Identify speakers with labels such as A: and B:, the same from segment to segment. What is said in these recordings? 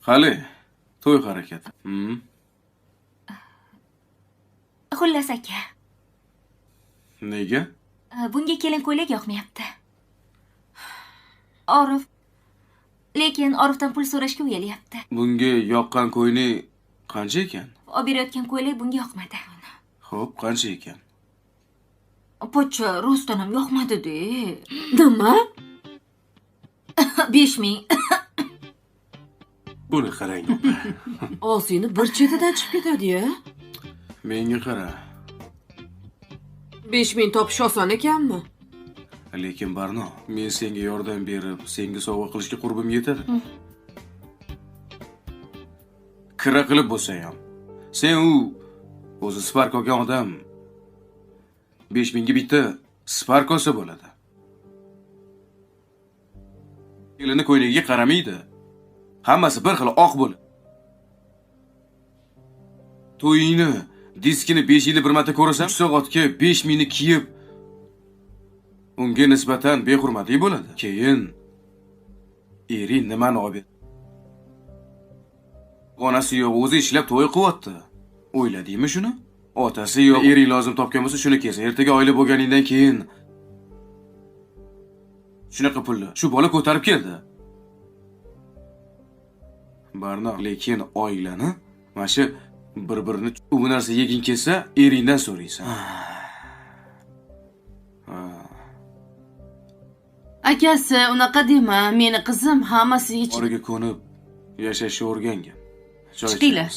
A: Hali, to'y harakati.
B: Xullas aka,
A: Nega?
B: bunga kelin ko'ylak yoqmayapti. Orif, lekin Orifdan pul so'rashga uyalyapti.
A: Bunga yoqqan ko'yni qancha ekan?
B: Olib berayotgan ko'ylak bunga yoqmadi.
A: Xo'p, qancha ekan?
B: Pochcha rostdan ham yoqmadi-da.
C: Nima?
B: 5000.
A: Buni qarang.
C: Og'zingni bir chetidan chiqib ketadi-ya.
A: Menga qara.
C: 5000 topish oson ekanmi?
A: Lekin Barno, men senga yordam berib, senga sovg'a qilishga qurbim yetadi. Kira qilib bo'lsa ham. Sen o'zi Spark olgan odam 5000 ga bitta Spark olsa bo'ladi. Kelini ko'yligiga qaramaydi. Hammasi bir xil oq bo'ladi. To'yini, diskini 5 yilda bir marta ko'rasam, soatga 5000 ni kiyib unga nisbatan behurmatlik bo'ladi. Keyin ering nimani olib? Onasi yo'q, o'zi ishlab to'y qilyapti. O'yladingmi shuni? Otasi yo'q, ering lozim topgan bo'lsa shuni kelsa, ertaga oila bo'lganingdan keyin shunaqa pulni shu bola ko'tarib keldi. Barno, lekin oilani mana shu bir-birini u narsa yeging kelsa, eringdan so'raysan.
D: Akasi, unaqa dema. Meni qizim hammasi
A: Oraga ko'nib yashashni o'rgangan.
D: Chiqinglar.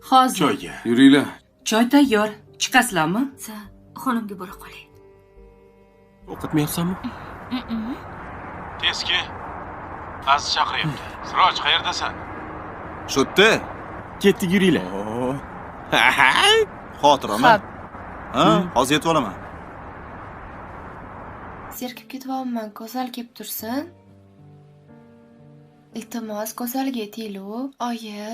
D: Hozir.
A: Choyga. Yuringlar.
D: Choy tayyor. Chiqasizlarmi?
B: Xonamga bora qoling.
E: O'qitmayapsanmi? Tezki. Aziz chaqiryapti. Siroj, qayerdasan?
F: Shu yerda.
E: Ketdik, yuringlar.
F: Xotirami? Ha, hozir yetib olaman.
G: Zerikib ketyapman, Go'zal kelib tursin. Iltimos, Go'zalga ayting-lu, oyi.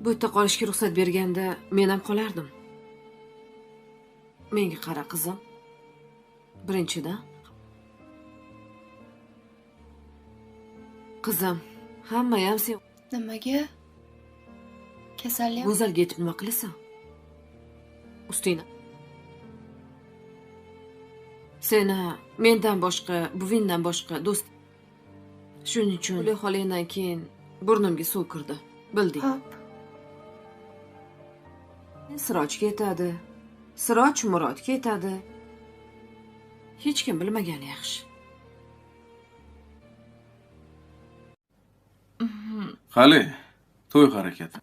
C: Bu yerda qolishga ruxsat berganda men ham qolardim. Menga qara qizim. Birinchidan qizim, hamma ham sen
G: Nimaga? Kasallik?
C: Go'zalga yetib nima qilasan? Ustingdan. Seni mendan boshqa, buvingdan boshqa do'st. Shuning uchun Guli xolangdan keyin burnimga suv kirdi. Bilding?
G: Hop.
C: Siroj ketadi. Siroj Murod ketadi. Hech kim bilmagani yaxshi.
A: Hali, to'y harakati.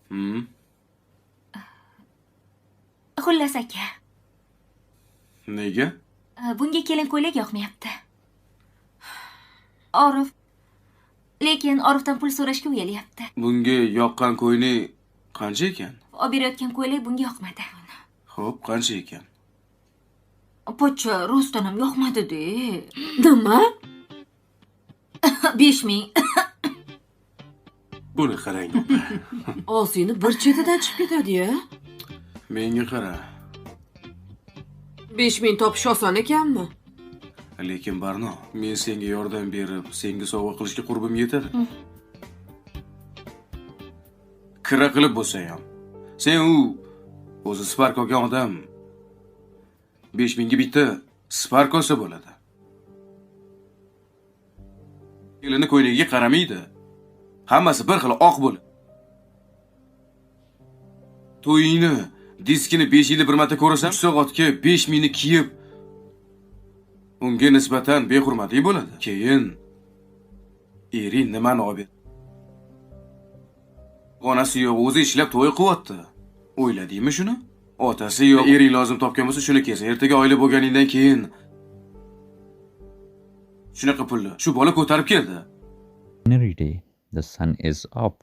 B: Xullas aka,
A: Nega?
B: bunga kelin ko'ylak yoqmayapti. Orif, lekin Orifdan pul so'rashga uyalyapti.
A: Bunga yoqqan ko'yni qancha ekan?
B: Olib berayotgan ko'ylak bunga yoqmadi.
A: Xo'p, qancha ekan?
B: Pochcha rostdan ham yoqmadi-da.
C: Nima?
B: 5000.
E: Buni qarang.
C: Og'zingni bir chetidan chiqib ketadi-ya.
A: Menga qara.
C: 5000 topish oson ekanmi?
A: Lekin Barno, men senga yordam berib, senga sovg'a qilishga qurbim yetadi. Kira qilib bo'lsa ham. Sen o'zi Spark olgan odam 5000 ga bitta Spark olsa bo'ladi. Kelini ko'yligiga qaramaydi. Hammasi bir xil oq bo'ladi. To'yini, diskini 5 yilda bir marta ko'rasam, soatga 5000 ni kiyib unga nisbatan behurmatlik bo'ladi. Keyin ering nimani olib? Onasi yo'q, o'zi ishlab to'y qilyapti. O'yladingmi shuni? Otasi yo'q, ering lozim topgan bo'lsa shuni kelsa, ertaga oila bo'lganingdan keyin shunaqa pulni shu bola ko'tarib keldi.
H: Ordinary day, the sun is up,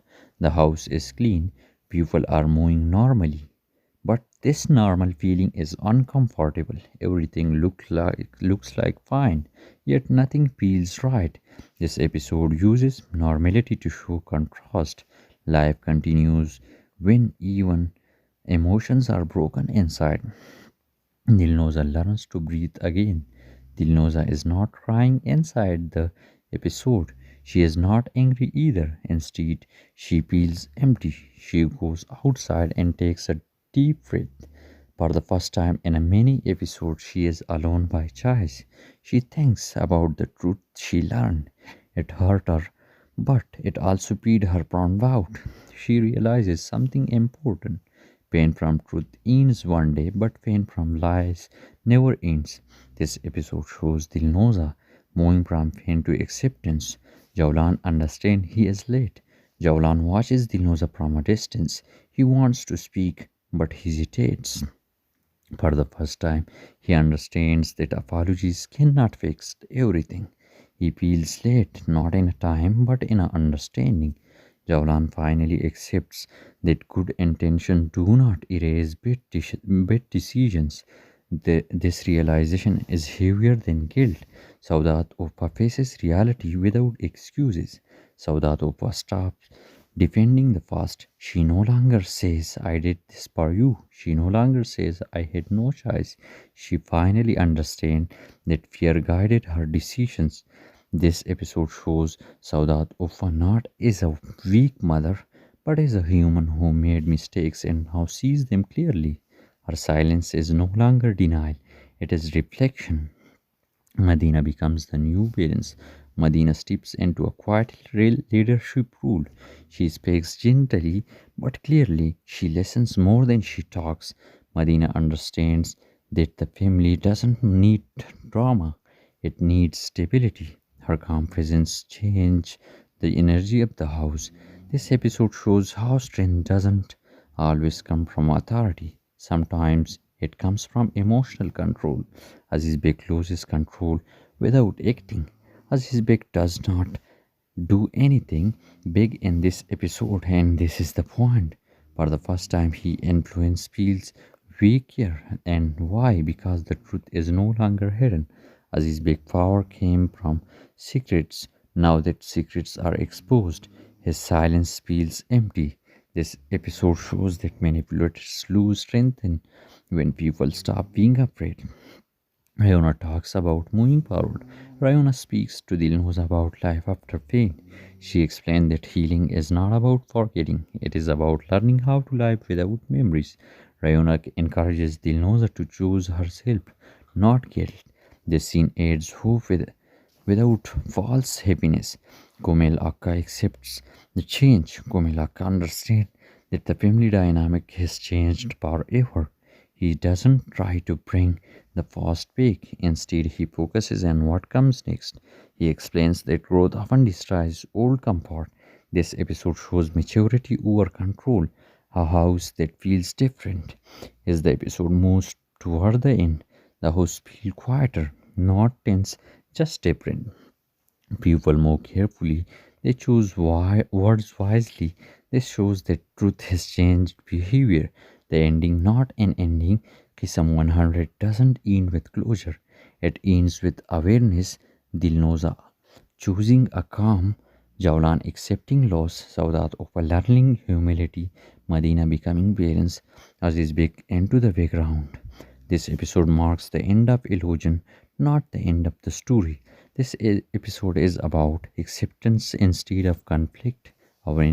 H: the house is clean, people are moving normally. But this normal feeling is uncomfortable. Everything looks like fine, yet nothing feels right. This episode uses normality to show contrast. Life continues when even emotions are broken inside. Dilnoza learns to breathe again. Dilnoza is not crying inside the episode, she is not angry either. Instead, she feels empty. She goes outside and takes a deep breath. For the first time in a many episodes, she is alone by choice. She thinks about the truth she learned. It hurt her, but it also peed her proud out. She realizes something important. Pain from truth ends one day, but pain from lies never ends. This episode shows Dilnoza moving from pain to acceptance. Jawlan understands he is late. Jawlan watches Dilnoza from a distance. He wants to speak, but hesitates. For the first time, he understands that apologies cannot fix everything. He feels late, not in a time, but in an understanding. Jawlan finally accepts that good intentions do not erase bad decisions. This realization is heavier than guilt. Saudat Oppa faces reality without excuses. Saudat Oppa stops defending the past. She no longer says, I did this for you. She no longer says, I had no choice. She finally understands that fear guided her decisions. This episode shows Saudat Uffa not as a weak mother, but as a human who made mistakes and now sees them clearly. Her silence is no longer denial, it is reflection. Medina becomes the new parents. Medina steps into a quiet leadership role. She speaks gently but clearly. She listens more than she talks. Medina understands that the family doesn't need drama, it needs stability. Her calm presence changes the energy of the house. This episode shows how strength doesn't always come from authority. Sometimes it comes from emotional control. Aziz Bek loses control without acting. Aziz Bek does not do anything big in this episode, and this is the point. For the first time, he influence feels weaker. And why? Because the truth is no longer hidden. Aziz Bek power came from secrets. Now that secrets are exposed, his silence feels empty. This episode shows that manipulators lose strength when people stop being afraid. Rayona talks about moving forward. Rayona speaks to Dilnoza about life after pain. She explained that healing is not about forgetting, it is about learning how to live without memories. Rayona encourages Dilnoza to choose herself, not guilt. This scene adds hope without false happiness. Komel Akka accepts the change. Komel Akka understands that the family dynamic has changed forever. He doesn't try to bring the past back. Instead, he focuses on what comes next. He explains that growth often destroys old comfort. This episode shows maturity over control, a house that feels different. As the episode moves toward the end, the house feels quieter, not tense, just different. People more carefully. They choose words wisely. This shows that truth has changed behavior. The ending, not an ending. Kisam 100 doesn't end with closure. It ends with awareness. Dilnoza choosing a calm. Jawlan accepting loss. Saudat Opa learning humility. Medina becoming parents. Aziz Bek into the background. This episode marks the end of illusion, not the end of the story. This episode is about acceptance instead of conflict. Our